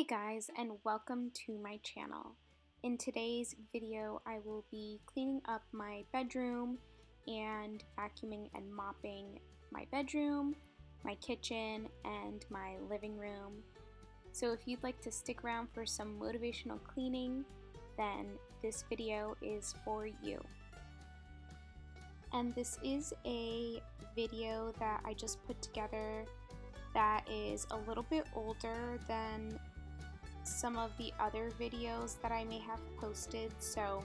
Hey guys, and welcome to my channel. In today's video, I will be cleaning up my bedroom and vacuuming and mopping my bedroom, my kitchen, and my living room. So if you'd like to stick around for some motivational cleaning, then this video is for you. And this is a video that I just put together that is a little bit older than some of the other videos that I may have posted, so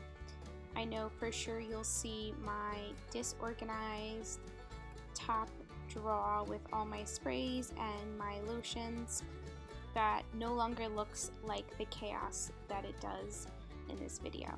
I know for sure you'll see my disorganized top drawer with all my sprays and my lotions that no longer looks like the chaos that it does in this video.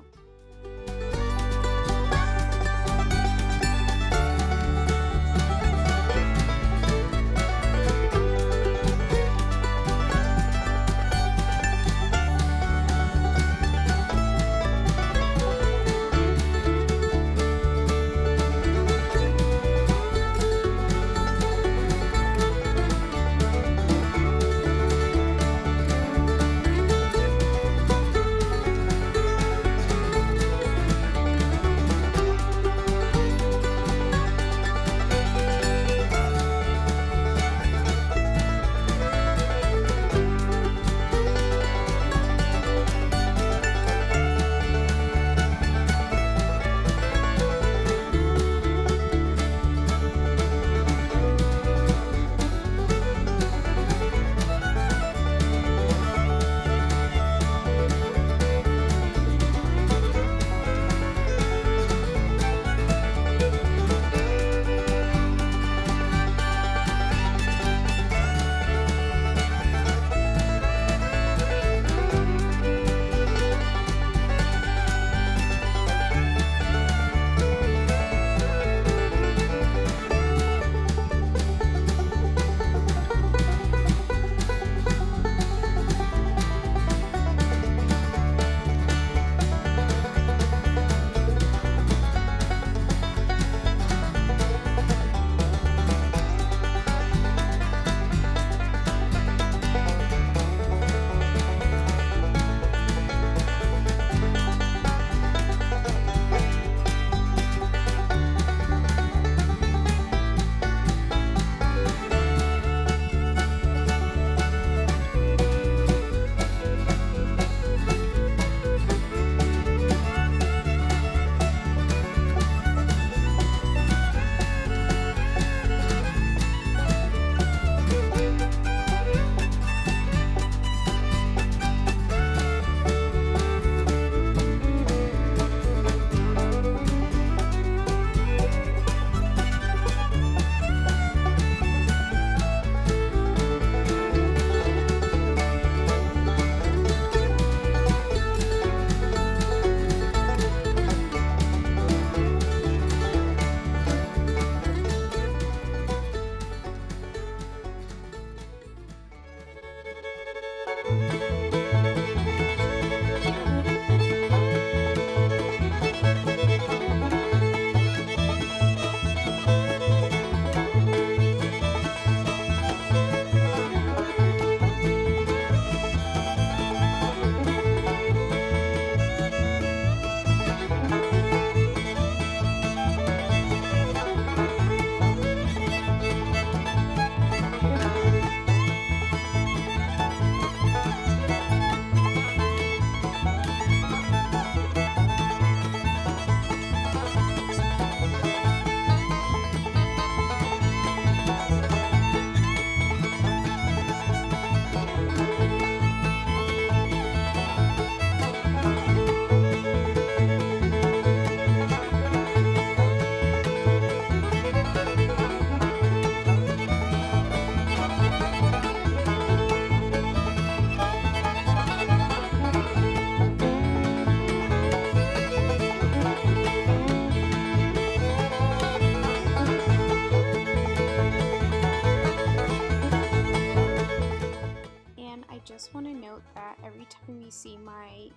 Just want to note that every time you see my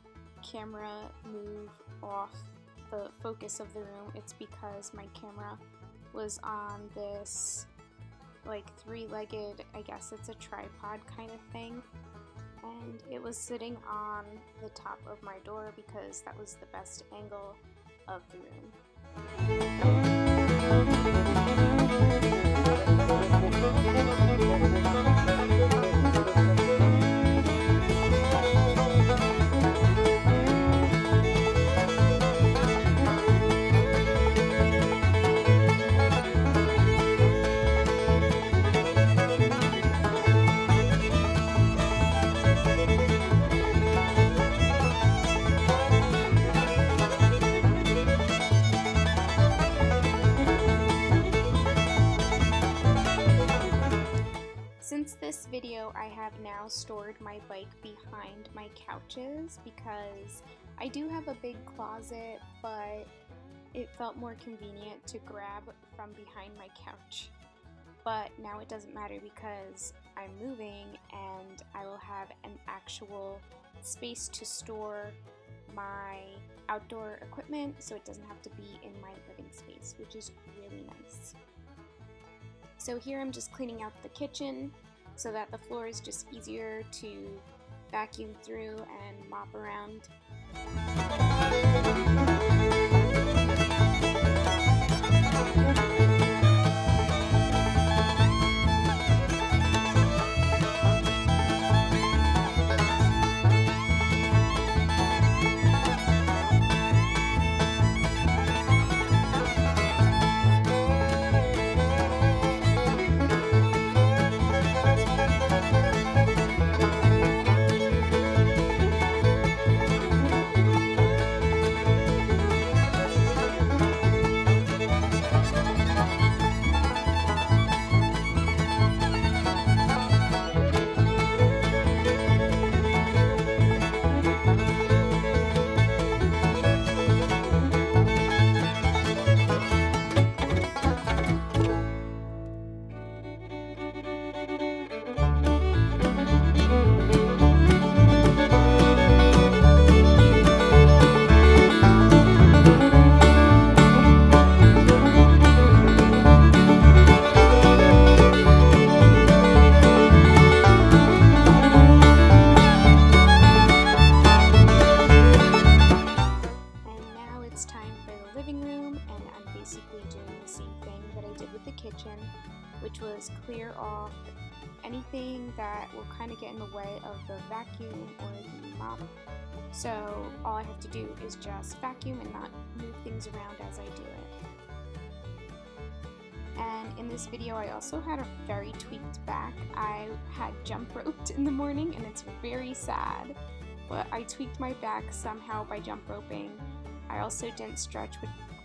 camera move off the focus of the room, it's because my camera was on this like three-legged, I guess it's a tripod kind of thing, and it was sitting on the top of my door because that was the best angle of the room. Since this video, I have now stored my bike behind my couches because I do have a big closet, but it felt more convenient to grab from behind my couch. But now it doesn't matter because I'm moving and I will have an actual space to store my outdoor equipment, so it doesn't have to be in my living space, which is really nice. So here I'm just cleaning out the kitchen so that the floor is just easier to vacuum through and mop around. Kitchen, which was clear off anything that will kind of get in the way of the vacuum or the mop. So all I have to do is just vacuum and not move things around as I do it. And in this video I also had a very tweaked back. I had jump roped in the morning and it's very sad, but I tweaked my back somehow by jump roping. I also didn't stretch,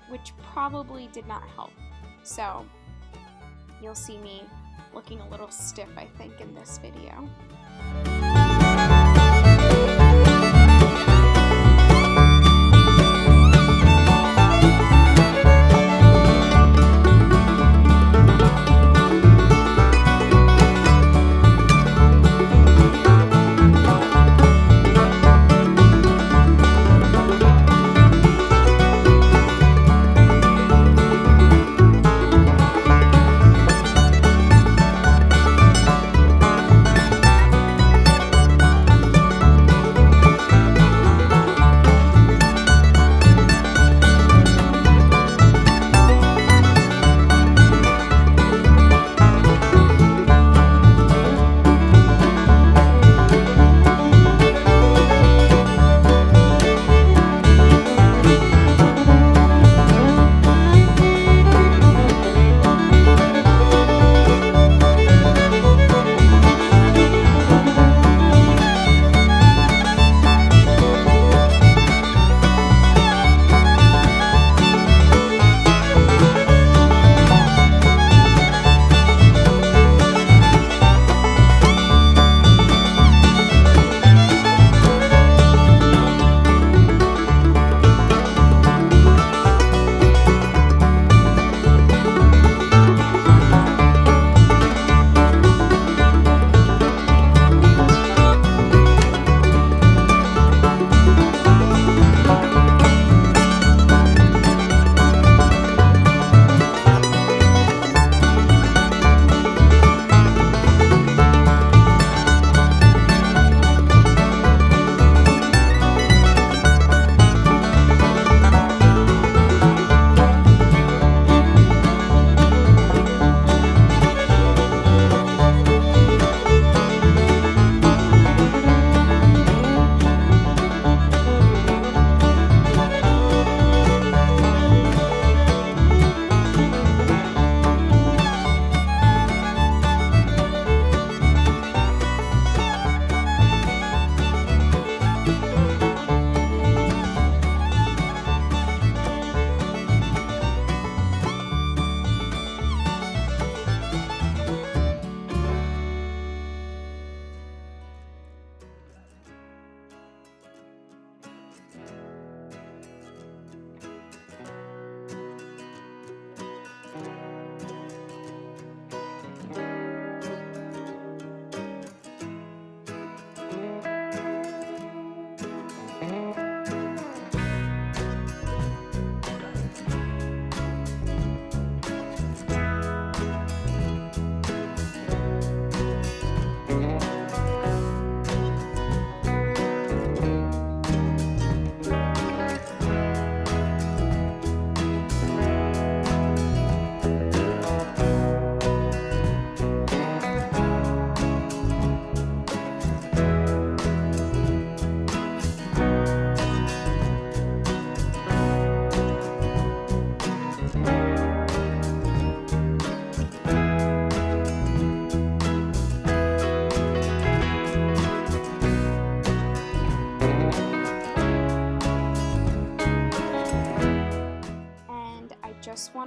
which probably did not help. So you'll see me looking a little stiff, I think, in this video.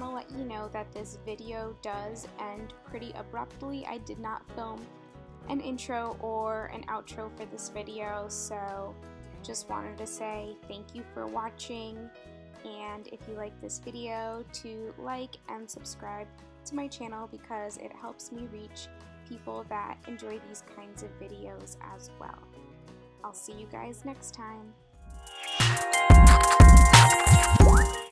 want to let you know that this video does end pretty abruptly. I did not film an intro or an outro for this video, so just wanted to say thank you for watching, and if you like this video, to like and subscribe to my channel because it helps me reach people that enjoy these kinds of videos as well. I'll see you guys next time.